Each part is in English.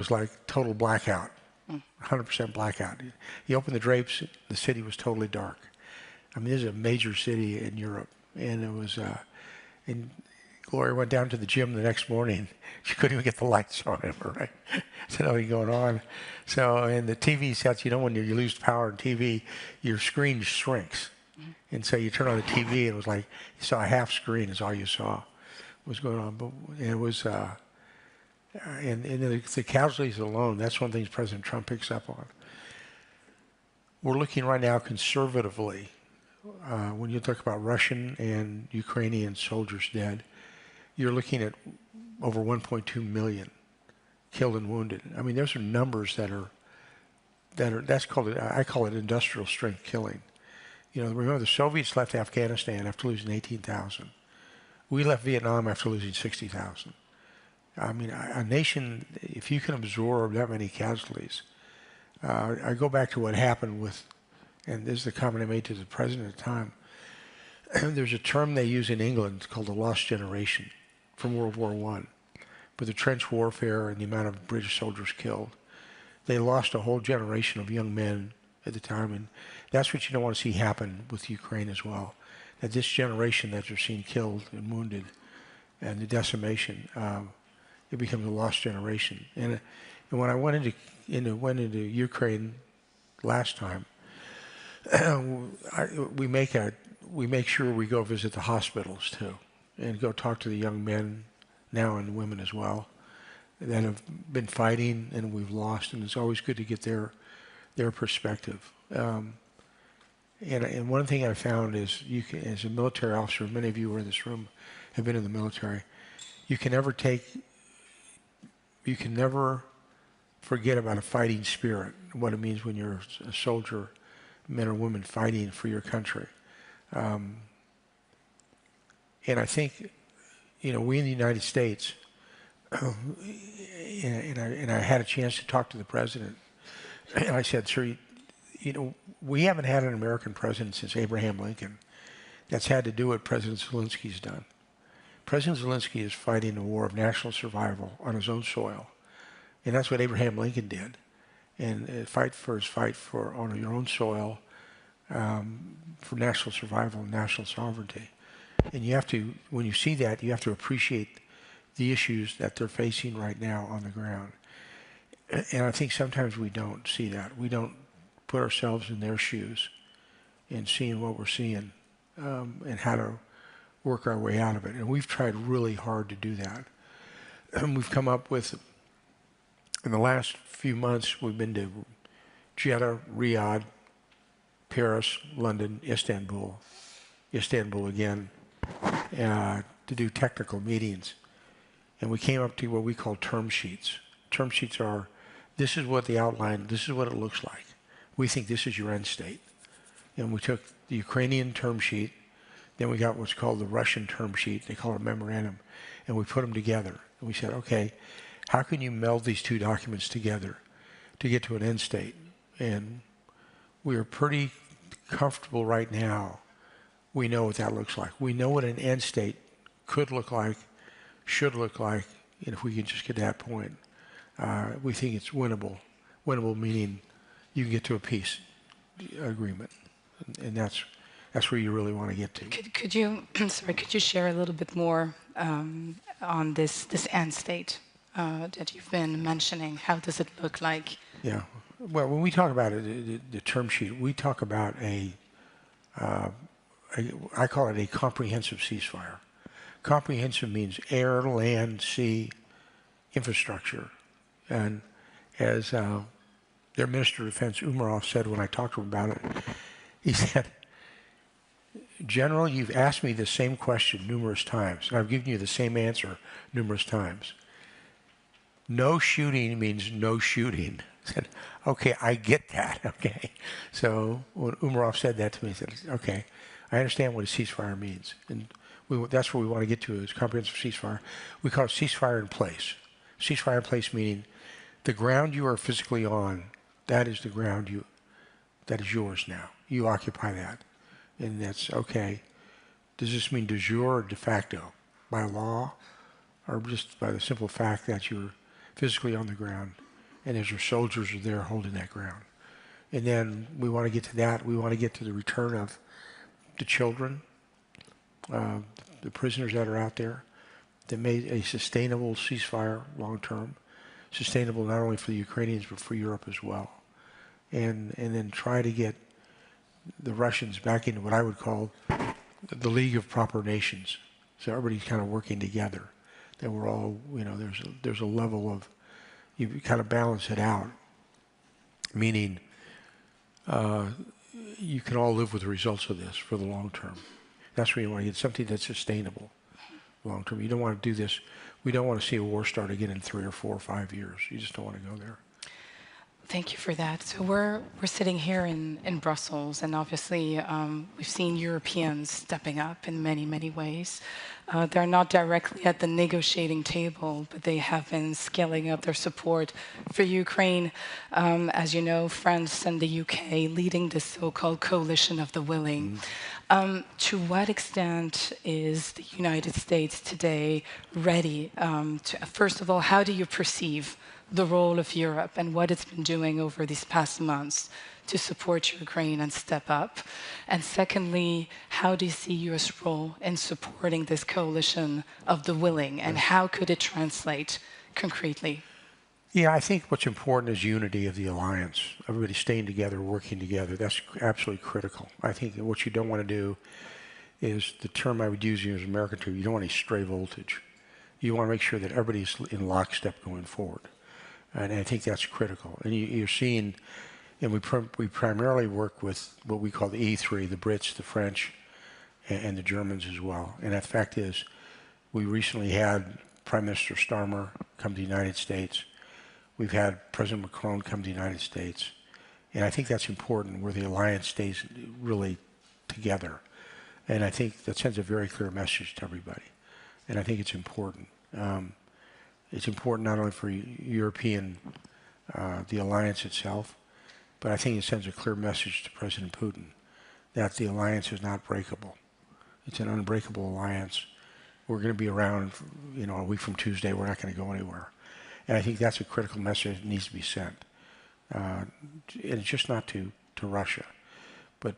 was like total blackout, 100% blackout. You opened the drapes, the city was totally dark. I mean, this is a major city in Europe, and it was. And Gloria went down to the gym the next morning. She couldn't even get the lights on it, right? So nothing going on. So, and the TV sets, when you lose power in TV, your screen shrinks. And so you turn on the TV, and it was like you saw a half screen is all you saw was going on. But it was, and the casualties alone, that's one of the things President Trump picks up on. We're looking right now conservatively, when you talk about Russian and Ukrainian soldiers dead, you're looking at over 1.2 million killed and wounded. I mean, those are numbers that's called, I call it industrial strength killing. Remember the Soviets left Afghanistan after losing 18,000. We left Vietnam after losing 60,000. I mean, a nation, if you can absorb that many casualties, I go back to what happened with, and this is the comment I made to the president at the time, there's a term they use in England called the lost generation from World War I. With the trench warfare and the amount of British soldiers killed, they lost a whole generation of young men at the time, and that's what you don't want to see happen with Ukraine as well. That this generation that you're seeing killed and wounded, and the decimation, it becomes a lost generation. And when I went into Ukraine last time, we make sure we go visit the hospitals too, and go talk to the young men now and the women as well that have been fighting and we've lost, and it's always good to get their perspective. And one thing I found is you can, as a military officer, many of you who are in this room have been in the military, you can never forget about a fighting spirit, what it means when you're a soldier, men or women fighting for your country. And I think, we in the United States, and I had a chance to talk to the president, and I said, sir, we haven't had an American president since Abraham Lincoln that's had to do what President Zelensky's done. President Zelensky is fighting a war of national survival on his own soil, and that's what Abraham Lincoln did. And fight on your own soil for national survival and national sovereignty. And you have to, when you see that, you have to appreciate the issues that they're facing right now on the ground. And I think sometimes we don't see that. We don't put ourselves in their shoes and seeing what we're seeing and how to work our way out of it. And we've tried really hard to do that. And we've come up with, in the last few months, we've been to Jeddah, Riyadh, Paris, London, Istanbul again, to do technical meetings. And we came up to what we call term sheets. Term sheets are, this is what the outline, this is what it looks like. We think this is your end state. And we took the Ukrainian term sheet, then we got what's called the Russian term sheet, they call it a memorandum, and we put them together. And we said, okay, how can you meld these two documents together to get to an end state? And we are pretty comfortable right now. We know what that looks like. We know what an end state could look like, should look like, and if we can just get to that point, we think it's winnable. Winnable meaning you can get to a peace agreement, and that's where you really want to get to. Could you share a little bit more on this end state that you've been mentioning? How does it look like? Yeah. Well, when we talk about it, the term sheet, we talk about I call it a comprehensive ceasefire. Comprehensive means air, land, sea, infrastructure. And as their Minister of Defense, Umarov, said when I talked to him about it, he said, General, you've asked me the same question numerous times, and I've given you the same answer numerous times. No shooting means no shooting. I said, okay, I get that, okay. So when Umarov said that to me, I said, okay, I understand what a ceasefire means. And that's where we want to get to, is comprehensive ceasefire. We call it ceasefire in place. Ceasefire in place meaning the ground you are physically on, that is the ground that is yours now. You occupy that. And that's okay. Does this mean de jure or de facto? By law, or just by the simple fact that you're physically on the ground? and as our soldiers are there holding that ground. And then we want to get to that. We want to get to the return of the children, the prisoners that are out there, that made a sustainable ceasefire long term, sustainable not only for the Ukrainians but for Europe as well. And then try to get the Russians back into what I would call the League of Proper Nations. So everybody's kind of working together. That we're all, there's a level of, you kind of balance it out, meaning you can all live with the results of this for the long term. That's where you want to get something that's sustainable long term. You don't want to do this. We don't want to see a war start again in 3 or 4 or 5 years. You just don't want to go there. Thank you for that. So we're sitting here in Brussels, and obviously we've seen Europeans stepping up in many, many ways. They're not directly at the negotiating table, but they have been scaling up their support for Ukraine. As you know, France and the UK leading the so-called coalition of the willing. To what extent is the United States today ready to, first of all, how do you perceive the role of Europe and what it's been doing over these past months to support Ukraine and step up? And secondly, how do you see US role in supporting this coalition of the willing, and how could it translate concretely? Yeah, I think what's important is unity of the alliance. Everybody staying together, working together. That's absolutely critical. I think what you don't want to do is, the term I would use as an American term, you don't want any stray voltage. You want to make sure that everybody's in lockstep going forward. And I think that's critical. And you're seeing, and we primarily work with what we call the E3, the Brits, the French, and the Germans as well. And the fact is, we recently had Prime Minister Starmer come to the United States. We've had President Macron come to the United States. And I think that's important, where the alliance stays really together. And I think that sends a very clear message to everybody. And I think it's important. It's important not only for European, the alliance itself, but I think it sends a clear message to President Putin that the alliance is not breakable. It's an unbreakable alliance. We're going to be around, a week from Tuesday. We're not going to go anywhere. And I think that's a critical message that needs to be sent. And it's just not to Russia, but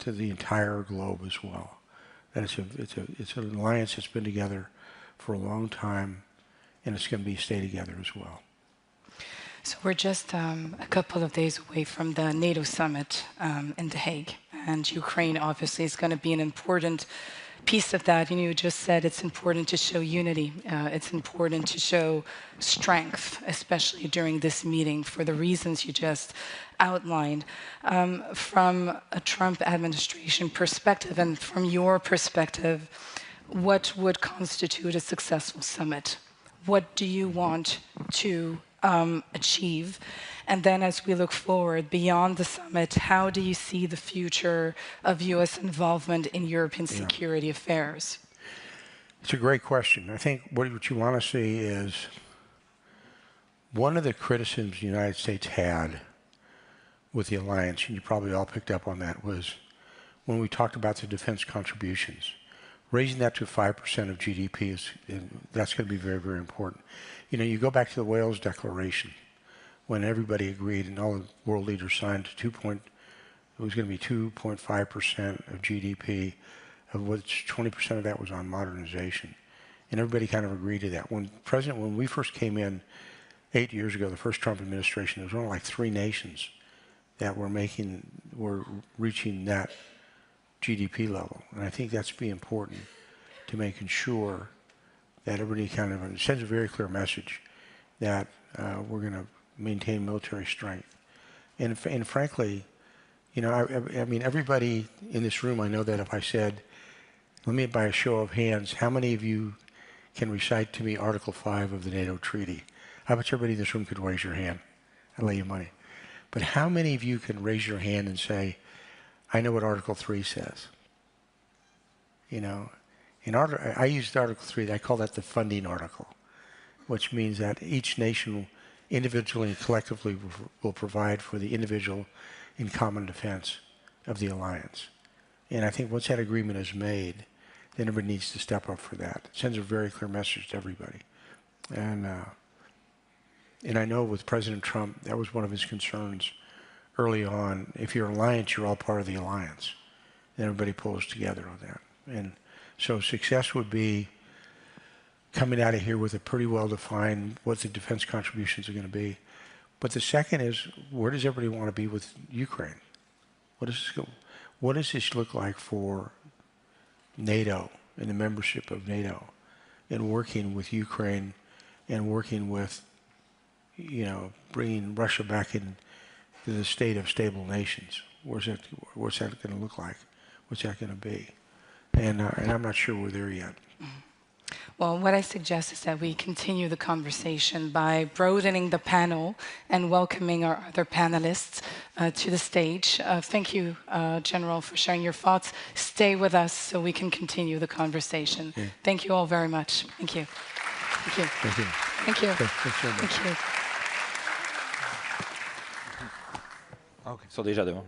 to the entire globe as well. That it's an alliance that's been together for a long time, and it's going to stay together as well. So we're just a couple of days away from the NATO summit in The Hague, and Ukraine obviously is going to be an important piece of that. You just said it's important to show unity. It's important to show strength, especially during this meeting, for the reasons you just outlined. From a Trump administration perspective, and from your perspective, what would constitute a successful summit? What do you want to achieve? And then as we look forward beyond the summit, how do you see the future of U.S. involvement in European security affairs? It's a great question. I think what you want to see is, one of the criticisms the United States had with the alliance, and you probably all picked up on that, was when we talked about the defense contributions. Raising that to 5% of GDP that's going to be very, very important. You go back to the Wales Declaration, when everybody agreed and all the world leaders signed it was going to be 2.5% of GDP, of which 20% of that was on modernization. And everybody kind of agreed to that. When we first came in 8 years ago, the first Trump administration, there was only like 3 nations that were reaching that GDP level. And I think that's be important to making sure that everybody it sends a very clear message that we're going to maintain military strength. And frankly, I mean, everybody in this room, I know that if I said, let me, by a show of hands, how many of you can recite to me Article 5 of the NATO treaty? I bet everybody in this room could raise your hand. I'd lay you money. But how many of you can raise your hand and say, I know what Article 3 says? I used Article 3, I call that the funding article, which means that each nation individually and collectively will provide for the individual in common defense of the alliance. And I think once that agreement is made, then everybody needs to step up for that. It sends a very clear message to everybody. And And I know with President Trump, that was one of his concerns early on. If you're an alliance, you're all part of the alliance. And everybody pulls together on that. And so success would be coming out of here with a pretty well-defined what the defense contributions are going to be. But the second is, where does everybody want to be with Ukraine? What does this look like for NATO and the membership of NATO and working with Ukraine and working with, bringing Russia back into the state of stable nations? What's that going to look like? What's that going to be? And I'm not sure we're there yet. Well, what I suggest is that we continue the conversation by broadening the panel and welcoming our other panelists to the stage. Thank you, General, for sharing your thoughts. Stay with us so we can continue the conversation. Yeah. Thank you all very much. Thank you. Thank you. Thank you. Thank you. Thanks so much. Thank you. Okay. Ils sont déjà devant.